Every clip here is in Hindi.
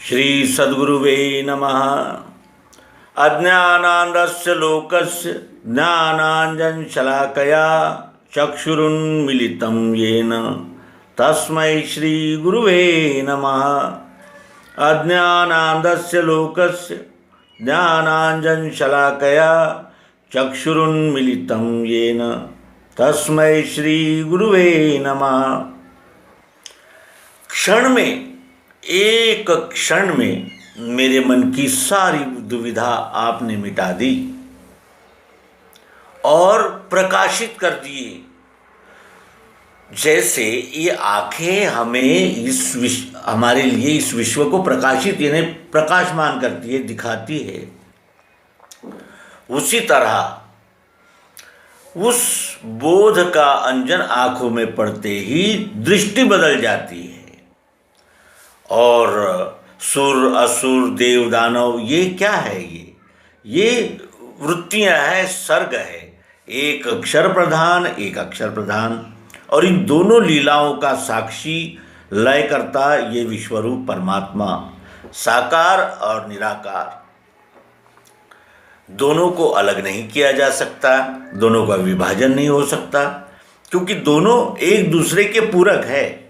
श्री सद्गुरुवे नमः। अज्ञानान्धस्य लोकस्य ज्ञानाञ्जनशलाकया चक्षुरुन्मीलितं येन तस्मै श्री गुरुवे नमः। अज्ञानान्धस्य लोकस्य ज्ञानाञ्जनशलाकया चक्षुरुन्मीलितं येन तस्मै श्री गुरुवे नमः। क्षण में, एक क्षण में मेरे मन की सारी दुविधा आपने मिटा दी और प्रकाशित कर दिए। जैसे ये आंखें हमें हमारे लिए इस विश्व को प्रकाशित यानी प्रकाशमान करती है, दिखाती है, उसी तरह उस बोध का अंजन आंखों में पड़ते ही दृष्टि बदल जाती है और सुर असुर देव दानव ये क्या है, ये वृत्तियां हैं, सर्ग है, एक अक्षर प्रधान एक अक्षर प्रधान, और इन दोनों लीलाओं का साक्षी लय करता ये विश्वरूप परमात्मा, साकार और निराकार, दोनों को अलग नहीं किया जा सकता, दोनों का विभाजन नहीं हो सकता, क्योंकि दोनों एक दूसरे के पूरक है।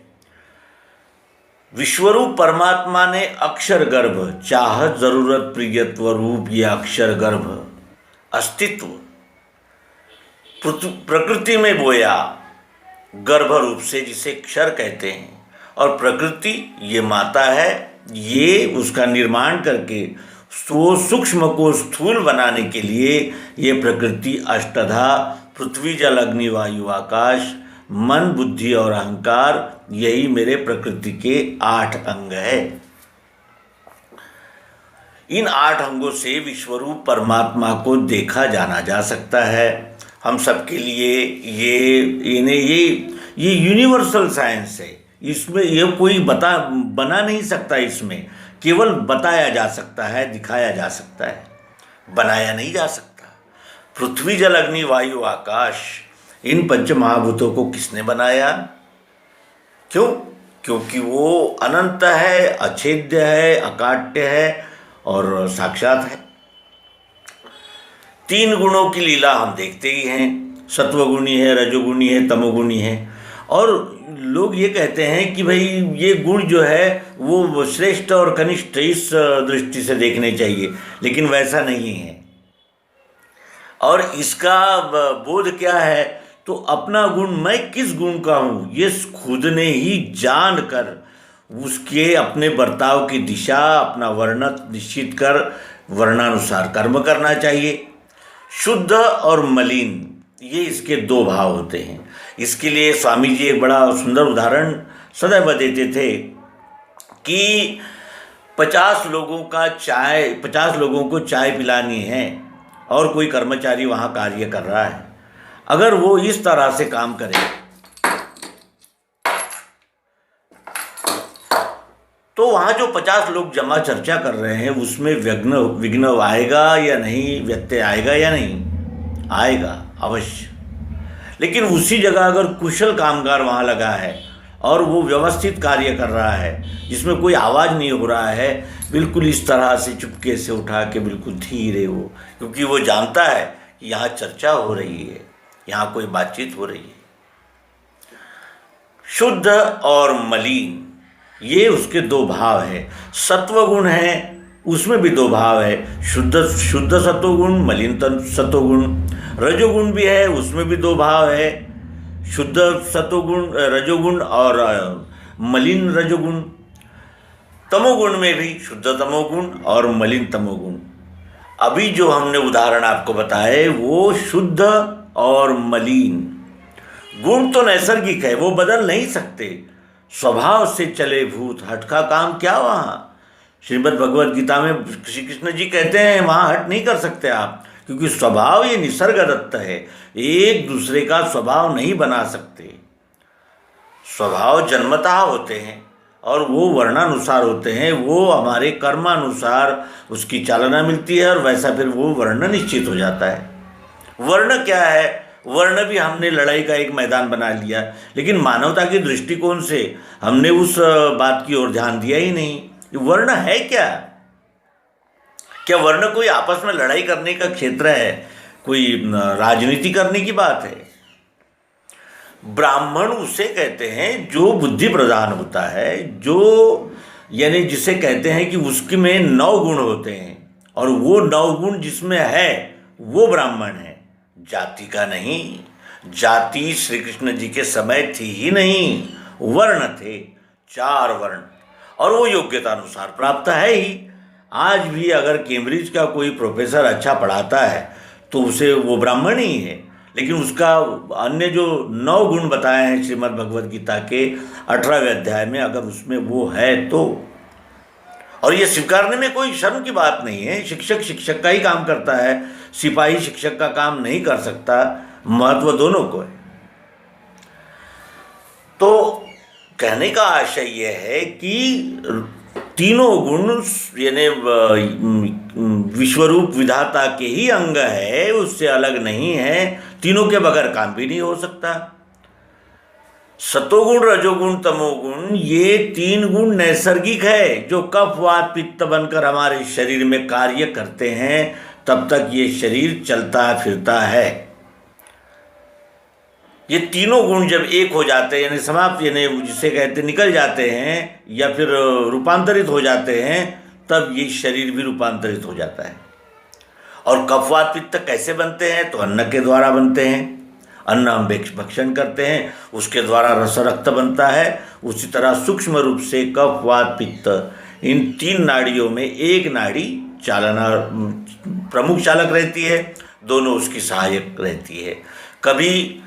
विश्वरूप परमात्मा ने अक्षर गर्भ, चाहत जरूरत प्रियत्व रूप ये अक्षर गर्भ अस्तित्व प्रकृति में बोया गर्भ रूप से, जिसे क्षर कहते हैं, और प्रकृति ये माता है, ये उसका निर्माण करके वो सूक्ष्म को स्थूल बनाने के लिए ये प्रकृति अष्टधा पृथ्वी जल अग्नि वायु आकाश मन बुद्धि और अहंकार, यही मेरे प्रकृति के 8 अंग है। इन 8 अंगों से विश्वरूप परमात्मा को देखा जाना जा सकता है। हम सबके लिए ये यूनिवर्सल साइंस है, इसमें ये कोई बना नहीं सकता, इसमें केवल बताया जा सकता है, दिखाया जा सकता है, बनाया नहीं जा सकता। पृथ्वी जल अग्नि वायु आकाश, इन पंच महाभूतों को किसने बनाया? क्यों? क्योंकि वो अनंत है, अछेद्य है, अकाट्य है और साक्षात है। 3 गुणों की लीला हम देखते ही हैं, सत्वगुणी है, रजोगुणी है, तमोगुणी है, और लोग ये कहते हैं कि भाई ये गुण जो है वो श्रेष्ठ और कनिष्ठ इस दृष्टि से देखने चाहिए, लेकिन वैसा नहीं है। और इसका बोध क्या है? तो अपना गुण, मैं किस गुण का हूँ, ये खुद ने ही जान कर उसके अपने बर्ताव की दिशा, अपना वर्ण निश्चित कर वर्णानुसार कर्म करना चाहिए। शुद्ध और मलिन, ये इसके 2 भाव होते हैं। इसके लिए स्वामी जी एक बड़ा सुंदर उदाहरण सदैव देते थे कि 50 लोगों को चाय पिलानी है और कोई कर्मचारी वहाँ कार्य कर रहा है। अगर वो इस तरह से काम करे तो वहाँ जो 50 लोग जमा चर्चा कर रहे हैं उसमें विघ्न आएगा या नहीं, व्यत्यय आएगा या नहीं? आएगा अवश्य। लेकिन उसी जगह अगर कुशल कामगार वहाँ लगा है और वो व्यवस्थित कार्य कर रहा है, जिसमें कोई आवाज़ नहीं हो रहा है, बिल्कुल इस तरह से चुपके से उठा के बिल्कुल धीरे वो, क्योंकि वो जानता है कि यहाँ चर्चा हो रही है, यहाँ कोई बातचीत हो रही है। शुद्ध और मलिन, ये उसके 2 भाव है। सत्वगुण है, उसमें भी 2 भाव है, शुद्ध सत्वगुण, मलिन सत्वगुण। रजोगुण भी है, उसमें भी 2 भाव है, शुद्ध सत्वगुण रजोगुण और मलिन रजोगुण। तमोगुण में भी शुद्ध तमोगुण और मलिन तमोगुण। अभी जो हमने उदाहरण आपको बताए वो शुद्ध और मलिन गुण तो नैसर्गिक है, वो बदल नहीं सकते, स्वभाव से चले भूत, हट का काम क्या वहाँ? श्रीमद् भगवद गीता में श्री कृष्ण जी कहते हैं वहाँ हट नहीं कर सकते आप, क्योंकि स्वभाव ये निसर्गदत्त है, एक दूसरे का स्वभाव नहीं बना सकते। स्वभाव जन्मतः होते हैं और वो वर्णानुसार होते हैं, वो हमारे कर्मानुसार उसकी चालना मिलती है और वैसा फिर वो वर्ण निश्चित हो जाता है। वर्ण क्या है? वर्ण भी हमने लड़ाई का एक मैदान बना लिया, लेकिन मानवता के दृष्टिकोण से हमने उस बात की ओर ध्यान दिया ही नहीं ये वर्ण है क्या? क्या वर्ण कोई आपस में लड़ाई करने का क्षेत्र है? कोई राजनीति करने की बात है? ब्राह्मण उसे कहते हैं जो बुद्धि प्रधान होता है, जो यानी जिसे कहते हैं कि उसके में 9 गुण होते हैं, और वो 9 गुण जिसमें है वो ब्राह्मण है, जाति का नहीं। जाति श्री कृष्ण जी के समय थी ही नहीं, वर्ण थे, 4 वर्ण, और वो योग्यता अनुसार प्राप्त है ही। आज भी अगर कैम्ब्रिज का कोई प्रोफेसर अच्छा पढ़ाता है तो उसे वो ब्राह्मण ही है, लेकिन उसका अन्य जो 9 गुण बताए हैं श्रीमद् भगवद गीता के 18वें अध्याय में, अगर उसमें वो है तो, और ये स्वीकारने में कोई शर्म की बात नहीं है। शिक्षक शिक्षक का ही काम करता है, सिपाही शिक्षक का काम नहीं कर सकता, महत्व दोनों को है। तो कहने का आशय यह है कि तीनों गुण यानी विश्वरूप विधाता के ही अंग है, उससे अलग नहीं है, तीनों के बगैर काम भी नहीं हो सकता। सतोगुण, रजोगुण, तमोगुण, ये 3 गुण नैसर्गिक है, जो कफ वात पित्त बनकर हमारे शरीर में कार्य करते हैं, तब तक ये शरीर चलता फिरता है। ये तीनों गुण जब एक हो जाते हैं, यानी समाप्त, यानी जिसे कहते निकल जाते हैं या फिर रूपांतरित हो जाते हैं, तब ये शरीर भी रूपांतरित हो जाता है। और कफवात पित्त कैसे बनते हैं? तो अन्न के द्वारा बनते हैं। अन्न हम भक्षण करते हैं, उसके द्वारा रस रक्त बनता है। उसी तरह सूक्ष्म रूप से कफ वात पित्त, इन 3 नाड़ियों में एक नाड़ी चालना प्रमुख चालक रहती है, दोनों उसकी सहायक रहती है। कभी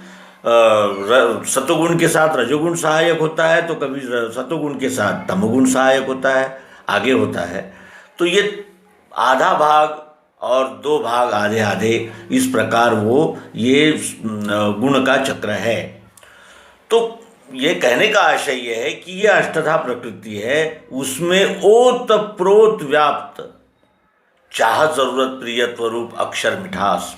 सतोगुण के साथ रजोगुण सहायक होता है, तो कभी सतोगुण के साथ तमोगुण सहायक होता है, आगे होता है। तो ये आधा भाग और 2 भाग आधे आधे, इस प्रकार वो ये गुण का चक्र है। तो ये कहने का आशय ये है कि ये अष्टधा प्रकृति है, उसमें ओत प्रोत व्याप्त चाह जरूरत प्रियत्व रूप अक्षर मिठास।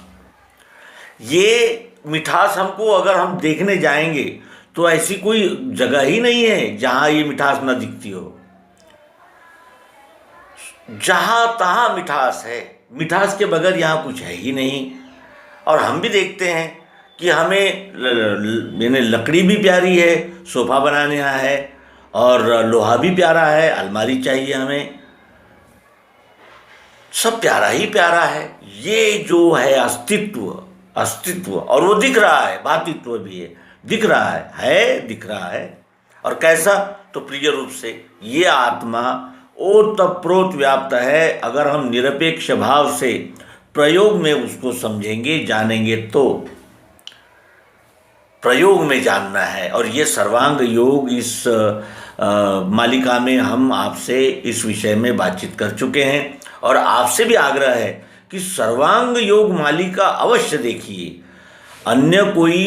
ये मिठास हमको अगर हम देखने जाएंगे तो ऐसी कोई जगह ही नहीं है जहाँ ये मिठास न दिखती हो। जहाँ तहाँ मिठास है, मिठास के बगैर यहाँ कुछ है ही नहीं। और हम भी देखते हैं कि हमें यानी लकड़ी भी प्यारी है, सोफा बनाने है, और लोहा भी प्यारा है, अलमारी चाहिए हमें, सब प्यारा ही प्यारा है। ये जो है अस्तित्व, और वो दिख रहा है, भातित्व भी है, दिख रहा है दिख रहा है। और कैसा? तो प्रिय रूप से ये आत्मा ओतप्रोत व्याप्त है। अगर हम निरपेक्ष भाव से प्रयोग में उसको समझेंगे, जानेंगे, तो प्रयोग में जानना है। और ये सर्वांग योग इस मालिका में हम आपसे इस विषय में बातचीत कर चुके हैं, और आपसे भी आग्रह है कि सर्वांग योग मालिका अवश्य देखिए। अन्य कोई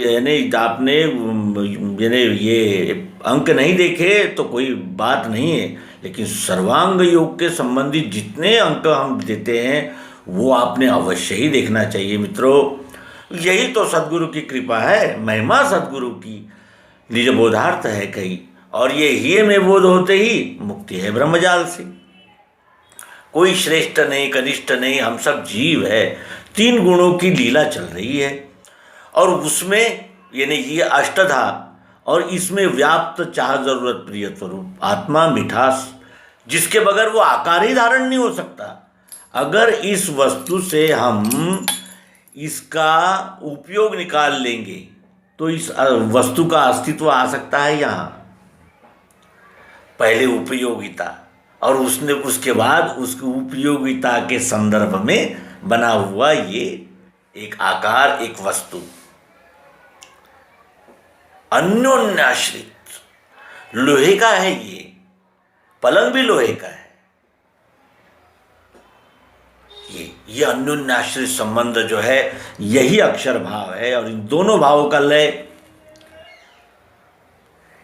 यानी आपने यानी ये अंक नहीं देखे तो कोई बात नहीं है, लेकिन सर्वांग योग के संबंधित जितने अंक हम देते हैं वो आपने अवश्य ही देखना चाहिए मित्रों। यही तो सद्गुरु की कृपा है, महिमा सद्गुरु की, निज बोधार्थ है कई, और ये ही में बोध होते ही मुक्ति है ब्रह्मजाल से। कोई श्रेष्ठ नहीं, कनिष्ठ नहीं, हम सब जीव है। 3 गुणों की लीला चल रही है, और उसमें यानी ये अष्टधा, और इसमें व्याप्त चाह जरूरत प्रियत्व रूप आत्मा मिठास, जिसके बगैर वो आकार ही धारण नहीं हो सकता। अगर इस वस्तु से हम इसका उपयोग निकाल लेंगे तो इस वस्तु का अस्तित्व आ सकता है यहाँ। पहले उपयोगिता, और उसने उसके बाद उसकी उपयोगिता के संदर्भ में बना हुआ ये एक आकार, एक वस्तु अन्योन्याश्रित। लोहे का है ये, पलंग भी लोहे का है। ये अन्योन्याश्रित संबंध जो है यही अक्षर भाव है, और इन दोनों भावों का लय।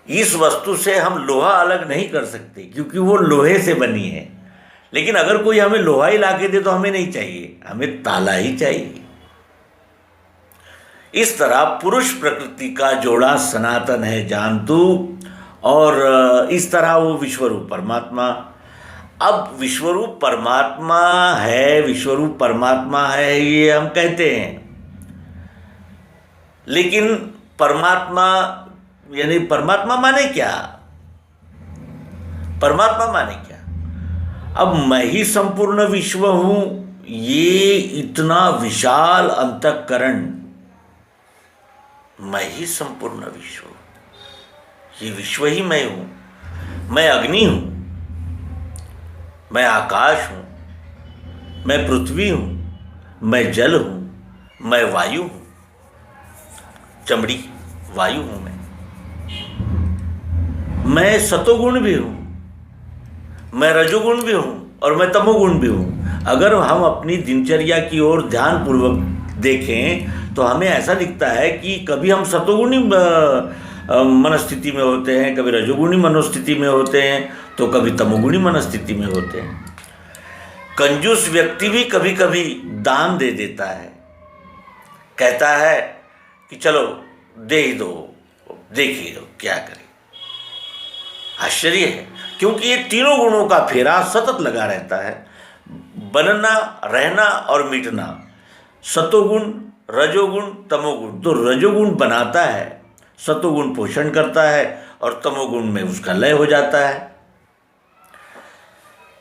इस वस्तु से हम लोहा अलग नहीं कर सकते क्योंकि वो लोहे से बनी है, लेकिन अगर कोई हमें लोहा ही लाके दे तो हमें नहीं चाहिए, हमें ताला ही चाहिए। इस तरह पुरुष प्रकृति का जोड़ा सनातन है जान तू, और इस तरह वो विश्वरूप परमात्मा अब विश्वरूप परमात्मा है ये हम कहते हैं, लेकिन परमात्मा यानी परमात्मा माने क्या? परमात्मा माने क्या? अब मैं ही संपूर्ण विश्व हूं, ये इतना विशाल अंतःकरण, मैं ही संपूर्ण विश्व हूं, ये विश्व ही मैं हूं। मैं अग्नि हूं, मैं आकाश हूं, मैं पृथ्वी हूं, मैं जल हूं, मैं वायु हूं, चमड़ी वायु हूं मैं सतोगुण भी हूं, मैं रजोगुण भी हूं और मैं तमोगुण भी हूं। अगर हम अपनी दिनचर्या की ओर ध्यानपूर्वक देखें तो हमें ऐसा दिखता है कि कभी हम सतोगुणी मनस्थिति में होते हैं, कभी रजोगुणी मनोस्थिति में होते हैं, तो कभी तमोगुणी मनस्थिति में होते हैं। कंजूस व्यक्ति भी कभी कभी दान दे देता है, कहता है कि चलो दे ही दो, देखिए दो क्या करें। आश्चर्य है, क्योंकि ये तीनों गुणों का फेरा सतत लगा रहता है, बनना, रहना और मिटना। सतोगुण, रजोगुण, तमोगुण। तो रजोगुण बनाता है, सतोगुण पोषण करता है और तमोगुण में उसका लय हो जाता है।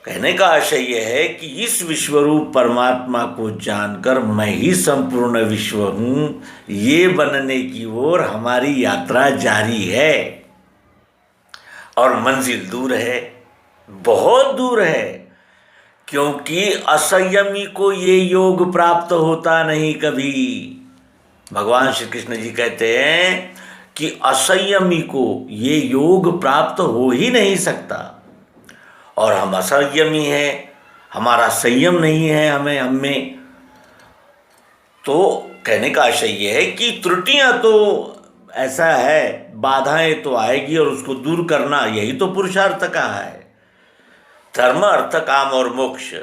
कहने का आशय यह है कि इस विश्वरूप परमात्मा को जानकर मैं ही संपूर्ण विश्व हूं, ये बनने की ओर हमारी यात्रा जारी है और मंजिल दूर है, बहुत दूर है, क्योंकि असंयमी को ये योग प्राप्त होता नहीं कभी। भगवान श्री कृष्ण जी कहते हैं कि असंयमी को ये योग प्राप्त हो ही नहीं सकता, और हम असंयमी हैं, हमारा संयम नहीं है हमें। तो कहने का आशय ये है कि त्रुटियां तो ऐसा है, बाधाएं तो आएगी और उसको दूर करना यही तो पुरुषार्थ का है। धर्म, अर्थ, काम और मोक्ष,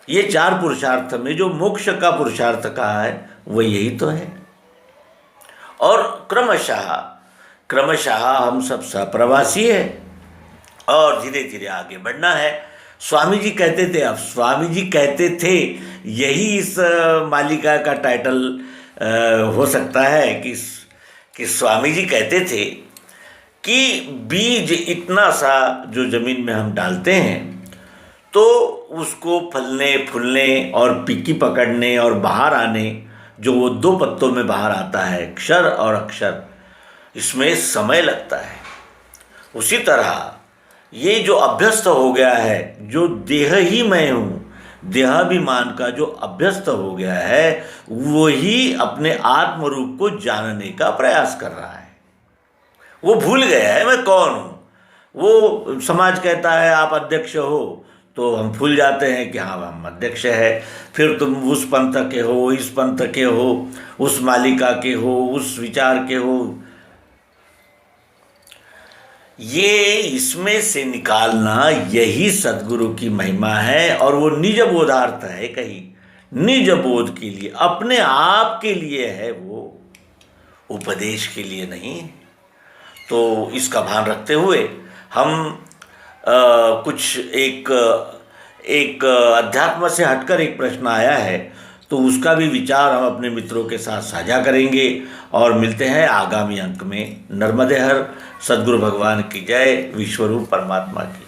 ये 4 पुरुषार्थ में जो मोक्ष का पुरुषार्थ कहा है वो यही तो है। और क्रमशः हम सब सप्रवासी है और धीरे धीरे आगे बढ़ना है। स्वामी जी कहते थे, यही इस मालिका का टाइटल हो सकता है कि स्वामी जी कहते थे कि बीज इतना सा जो ज़मीन में हम डालते हैं तो उसको फलने फूलने और पिक्की पकड़ने और बाहर आने, जो वो 2 पत्तों में बाहर आता है, क्षर और अक्षर, इसमें समय लगता है। उसी तरह ये जो अभ्यस्त हो गया है, जो देह ही मैं हूँ, देहाभिमान का जो अभ्यस्त हो गया है, वो ही अपने आत्म रूप को जानने का प्रयास कर रहा है। वो भूल गया है मैं कौन हूँ। वो समाज कहता है आप अध्यक्ष हो, तो हम भूल जाते हैं कि हाँ हम अध्यक्ष है। फिर तुम उस पंथ के हो, इस पंथ के हो, उस मालिका के हो, उस विचार के हो। ये इसमें से निकालना यही सद्गुरु की महिमा है, और वो निज बोधार्थ है। कहीं निज बोध के लिए, अपने आप के लिए है, वो उपदेश के लिए नहीं। तो इसका भान रखते हुए हम कुछ एक अध्यात्म से हटकर एक प्रश्न आया है, तो उसका भी विचार हम अपने मित्रों के साथ साझा करेंगे और मिलते हैं आगामी अंक में। नर्मदे हर। सद्गुरु भगवान की जय। विश्वरूप परमात्मा की।